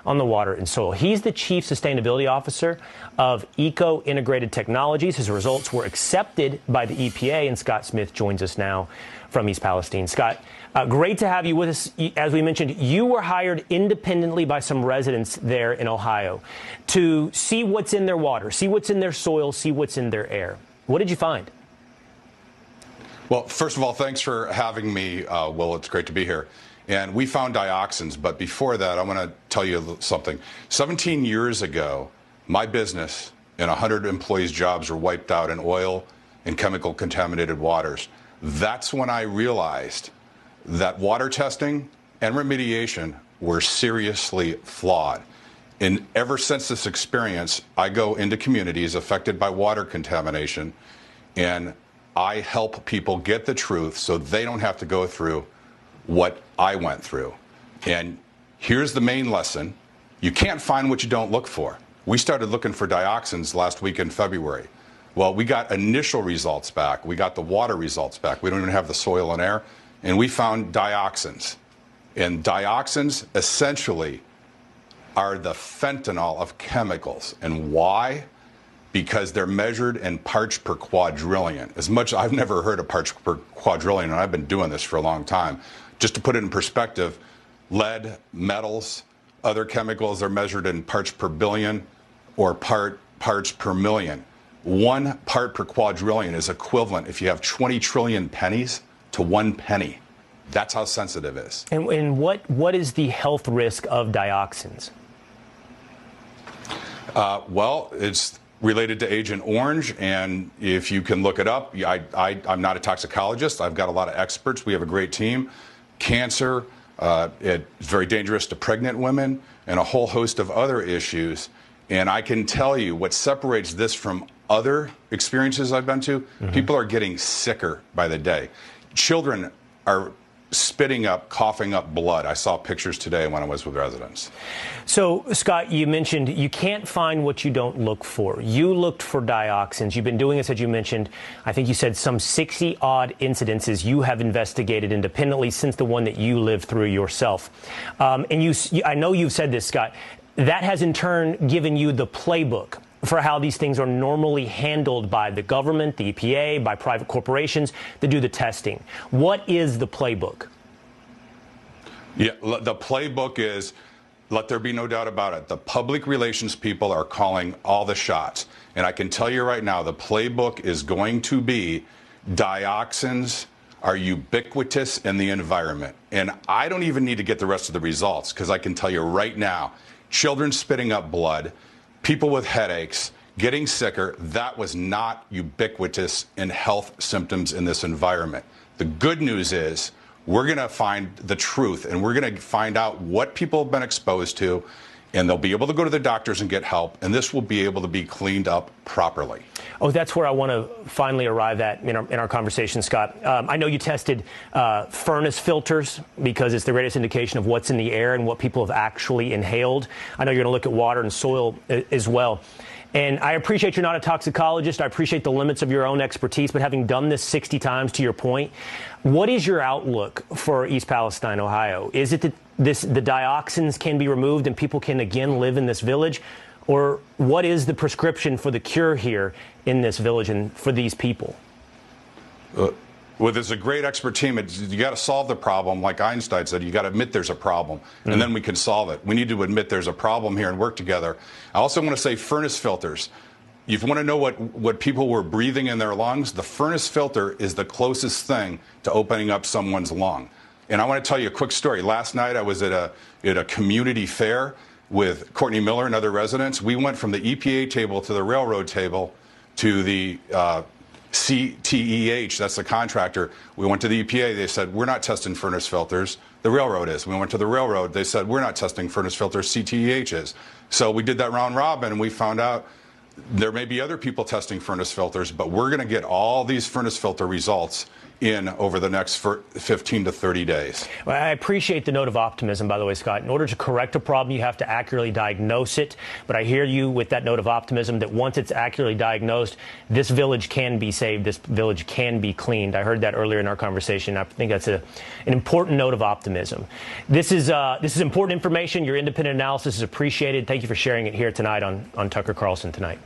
on the water and soil. He's the Chief Sustainability Officer of Eco Integrated Technologies. His results were accepted by the EPA, and Scott Smith joins us now from East Palestine. Scott, great to have you with us. As we mentioned, you were hired independently by some residents there in Ohio to see what's in their water, see what's in their soil, see what's in their air. What did you find? Well, first of all, thanks for having me, Will. It's great to be here. And we found dioxins, but before that, I want to tell you something. 17 years ago, my business and 100 employees' jobs were wiped out in oil and chemical contaminated waters. That's when I realized that water testing and remediation were seriously flawed. And ever since this experience, I go into communities affected by water contamination, and I help people get the truth so they don't have to go through what I went through. And here's the main lesson. You can't find what you don't look for. We started looking for dioxins last week in February. Well, we got initial results back. We got the water results back. We don't even have the soil and air. And we found dioxins. And dioxins essentially are the fentanyl of chemicals. And why? Because they're measured in parts per quadrillion. As much, I've never heard of parts per quadrillion, and I've been doing this for a long time. Just to put it in perspective, lead, metals, other chemicals are measured in parts per billion or parts per million. 1 part per quadrillion is equivalent, if you have 20 trillion pennies, to 1 penny. That's how sensitive it is. And what is the health risk of dioxins? Well, it's related to Agent Orange, and if you can look it up, I'm not a toxicologist. I've got a lot of experts. We have a great team. Cancer, it's very dangerous to pregnant women, and a whole host of other issues. And I can tell you what separates this from other experiences I've been to, people are getting sicker by the day. Children are spitting up, coughing up blood. I saw pictures today when I was with residents. So, Scott, you mentioned you can't find what you don't look for. You looked for dioxins. You've been doing this, as you mentioned, I think you said some 60-odd incidences you have investigated independently since the one that you lived through yourself. And I know you've said this, Scott, that has in turn given you the playbook for how these things are normally handled by the government, the EPA, by private corporations that do the testing. What is the playbook? Yeah, the playbook is, let there be no doubt about it, the public relations people are calling all the shots. And I can tell you right now, the playbook is going to be dioxins are ubiquitous in the environment. And I don't even need to get the rest of the results, because I can tell you right now, children spitting up blood, people with headaches, getting sicker, that was not ubiquitous in health symptoms in this environment. The good news is we're going to find the truth, and we're going to find out what people have been exposed to, and they'll be able to go to the doctors and get help, and this will be able to be cleaned up properly. Oh, that's where I want to finally arrive at in our conversation, Scott. I know you tested furnace filters because it's the greatest indication of what's in the air and what people have actually inhaled. I know you're going to look at water and soil as well. And I appreciate you're not a toxicologist. I appreciate the limits of your own expertise. But having done this 60 times, to your point, what is your outlook for East Palestine, Ohio? Is it that the dioxins can be removed and people can again live in this village? Or what is the prescription for the cure here in this village and for these people? Well, there's a great expert team. You got to solve the problem. Like Einstein said, you got to admit there's a problem, and then we can solve it. We need to admit there's a problem here and work together. I also want to say furnace filters. You want to know what people were breathing in their lungs? The furnace filter is the closest thing to opening up someone's lung. And I want to tell you a quick story. Last night I was at a community fair with Courtney Miller and other residents. We went from the EPA table to the railroad table to the CTEH, that's the contractor. We went to the EPA, they said, we're not testing furnace filters. The railroad is. We went to the railroad, they said, we're not testing furnace filters, CTEH is. So we did that round robin, and we found out there may be other people testing furnace filters, but we're going to get all these furnace filter results, in over the next 15 to 30 days. Well, I appreciate the note of optimism, by the way, Scott. In order to correct a problem, you have to accurately diagnose it. But I hear you with that note of optimism that once it's accurately diagnosed, this village can be saved. This village can be cleaned. I heard that earlier in our conversation. I think that's an important note of optimism. This is important information. Your independent analysis is appreciated. Thank you for sharing it here tonight on Tucker Carlson Tonight.